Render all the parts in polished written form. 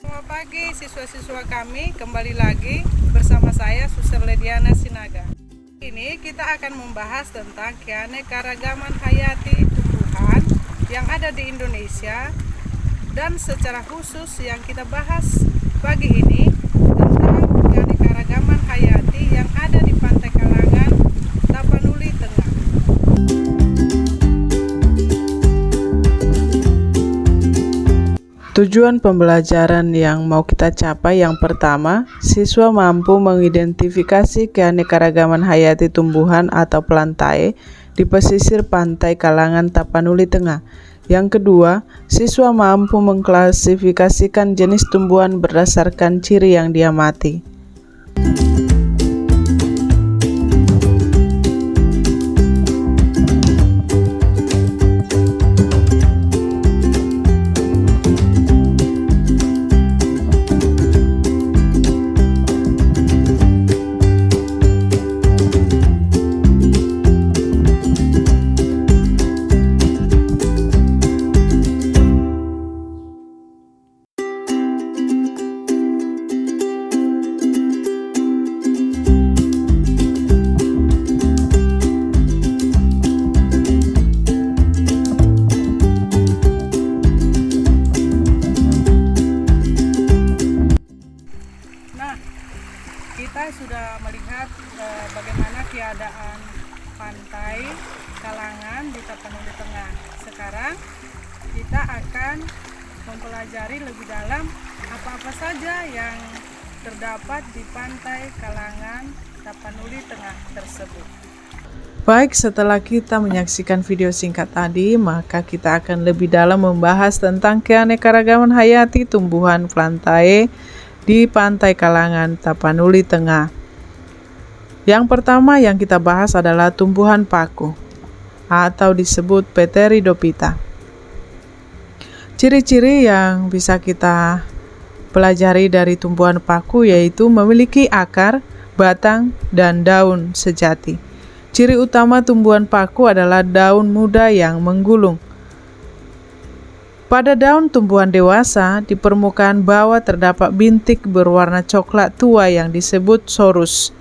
Selamat pagi siswa-siswa kami, kembali lagi bersama saya Suster Lediana Sinaga. Ini kita akan membahas tentang keanekaragaman hayati tumbuhan yang ada di Indonesia, dan secara khusus yang kita bahas pagi ini tentang keanekaragaman hayati yang ada di Pantai Kalangan, Tapanuli Tengah. Tujuan pembelajaran yang mau kita capai yang pertama, siswa mampu mengidentifikasi keanekaragaman hayati tumbuhan atau plantae di pesisir Pantai Kalangan Tapanuli Tengah. Yang kedua, siswa mampu mengklasifikasikan jenis tumbuhan berdasarkan ciri yang diamati. Kita sudah melihat bagaimana keadaan Pantai Kalangan di Tapanuli Tengah. Sekarang kita akan mempelajari lebih dalam apa-apa saja yang terdapat di Pantai Kalangan Tapanuli Tengah tersebut. Baik, setelah kita menyaksikan video singkat tadi, maka kita akan lebih dalam membahas tentang keanekaragaman hayati tumbuhan plantae di Pantai Kalangan Tapanuli Tengah. Yang pertama yang kita bahas adalah tumbuhan paku atau disebut Pteridophyta. Ciri-ciri yang bisa kita pelajari dari tumbuhan paku yaitu memiliki akar, batang, dan daun sejati. Ciri utama tumbuhan paku adalah daun muda yang menggulung. Pada daun tumbuhan dewasa, di permukaan bawah terdapat bintik berwarna coklat tua yang disebut sorus.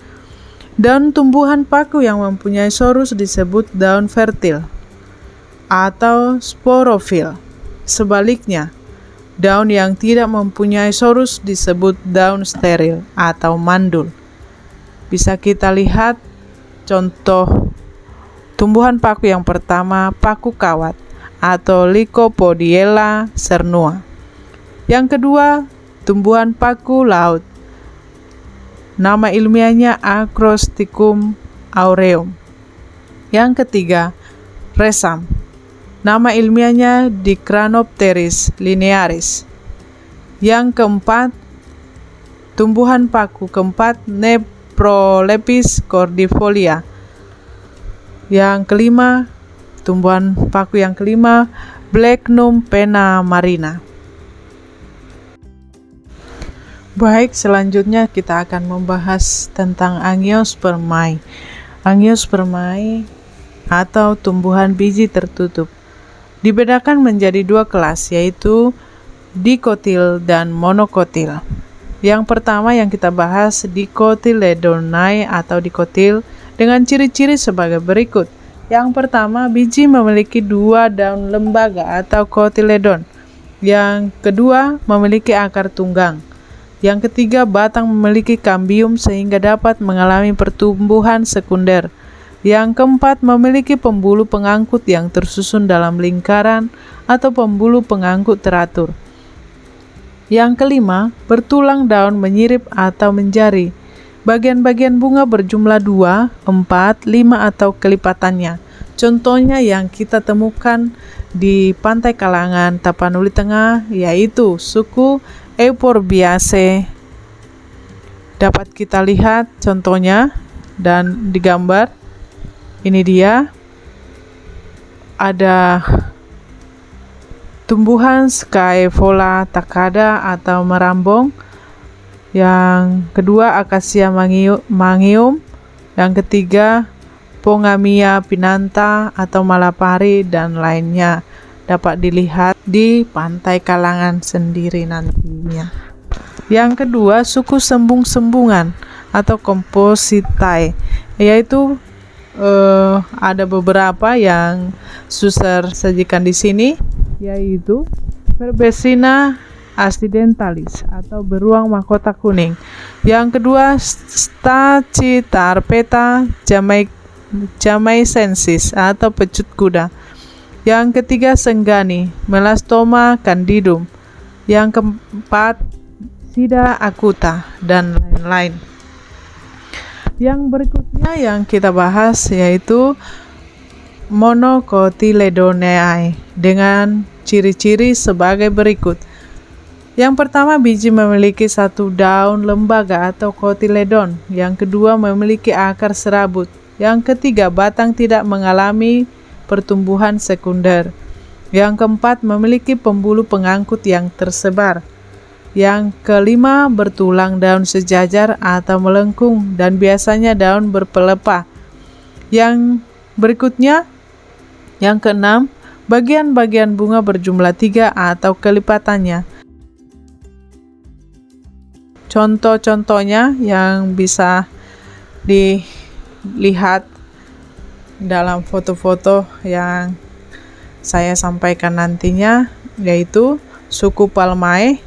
Daun tumbuhan paku yang mempunyai sorus disebut daun fertil atau sporofil. Sebaliknya, daun yang tidak mempunyai sorus disebut daun steril atau mandul. Bisa kita lihat contoh tumbuhan paku yang pertama, paku kawat atau Lycopodiella cernua. Yang kedua, tumbuhan paku laut. Nama ilmiahnya Acrosticum aureum. Yang ketiga, resam. Nama ilmiahnya Dicranopteris linearis. Yang keempat, tumbuhan paku keempat Nephrolepis cordifolia. Yang kelima, tumbuhan paku yang kelima, Blechnum pennamarina. Baik, selanjutnya kita akan membahas tentang Angiospermae. Angiospermae atau tumbuhan biji tertutup dibedakan menjadi dua kelas, yaitu dikotil dan monokotil. Yang pertama yang kita bahas Dicotyledonae atau dikotil dengan ciri-ciri sebagai berikut. Yang pertama, biji memiliki dua daun lembaga atau kotiledon. Yang kedua, memiliki akar tunggang. Yang ketiga, batang memiliki kambium sehingga dapat mengalami pertumbuhan sekunder. Yang keempat, memiliki pembuluh pengangkut yang tersusun dalam lingkaran atau pembuluh pengangkut teratur. Yang kelima, bertulang daun menyirip atau menjari. Bagian-bagian bunga berjumlah 2, 4, 5 atau kelipatannya. Contohnya yang kita temukan di Pantai Kalangan Tapanuli Tengah yaitu suku Euphorbiaceae. Dapat kita lihat contohnya dan digambar. Ini dia. Ada tumbuhan Scaevola takada atau merambong. Yang kedua Acacia mangium. Yang ketiga Pongamia pinanta atau Malapari dan lainnya. Dapat dilihat di Pantai Kalangan sendiri nantinya. Yang kedua, suku sembung-sembungan atau Compositae, yaitu ada beberapa yang Suster sajikan di sini, yaitu Verbesina accidentalis atau beruang mahkota kuning. Yang kedua, Stachytarpeta jamaicensis atau pecut kuda. Yang ketiga, Senggani, Melastoma candidum. Yang keempat, Sida acuta, dan lain-lain. Yang berikutnya yang kita bahas yaitu Monocotyledoneae dengan ciri-ciri sebagai berikut. Yang pertama, biji memiliki satu daun lembaga atau kotiledon. Yang kedua, memiliki akar serabut. Yang ketiga, batang tidak mengalami pertumbuhan sekunder. Yang keempat, memiliki pembuluh pengangkut yang tersebar. Yang kelima, bertulang daun sejajar atau melengkung dan biasanya daun berpelepah. Yang berikutnya, yang keenam, bagian-bagian bunga berjumlah 3 atau kelipatannya. Contoh-contohnya yang bisa dilihat dalam foto-foto yang saya sampaikan nantinya, yaitu suku Palmae,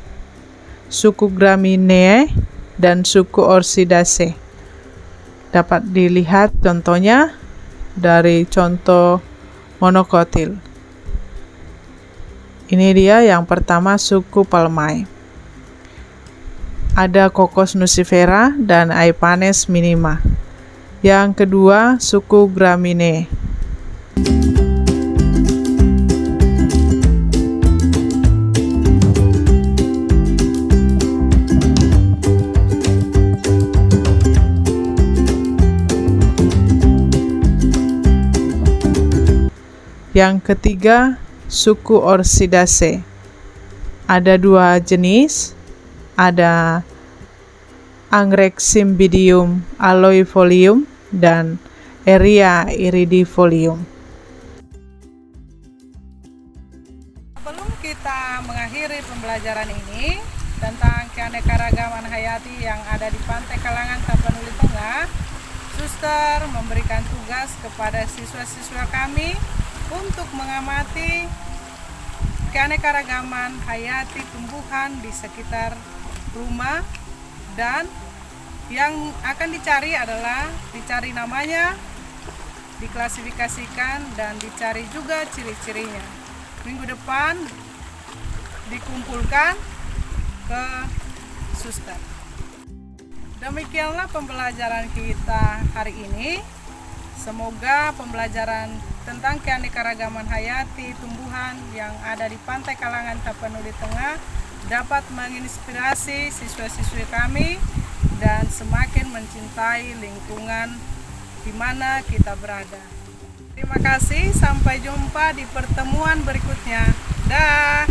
suku Gramineae, dan suku Orchidaceae. Dapat dilihat contohnya dari contoh monokotil. Ini dia yang pertama, suku Palmae. Ada Cocos nucifera dan Aipanes minima. Yang kedua, suku Gramineae. Yang ketiga, suku Orchidaceae. Ada 2 jenis, ada Anggrek Cymbidium aloifolium dan Eria iridifolium. Sebelum kita mengakhiri pembelajaran ini tentang keanekaragaman hayati yang ada di Pantai Kalangan Tapanuli Tengah, Suster memberikan tugas kepada siswa-siswa kami untuk mengamati keanekaragaman hayati tumbuhan di sekitar rumah, dan yang akan dicari adalah dicari namanya, diklasifikasikan, dan dicari juga ciri-cirinya. Minggu depan dikumpulkan ke Suster. Demikianlah pembelajaran kita hari ini. Semoga pembelajaran tentang keanekaragaman hayati tumbuhan yang ada di Pantai Kalangan Tapanuli Tengah dapat menginspirasi siswa-siswi kami dan semakin mencintai lingkungan di mana kita berada. Terima kasih, sampai jumpa di pertemuan berikutnya. Dah.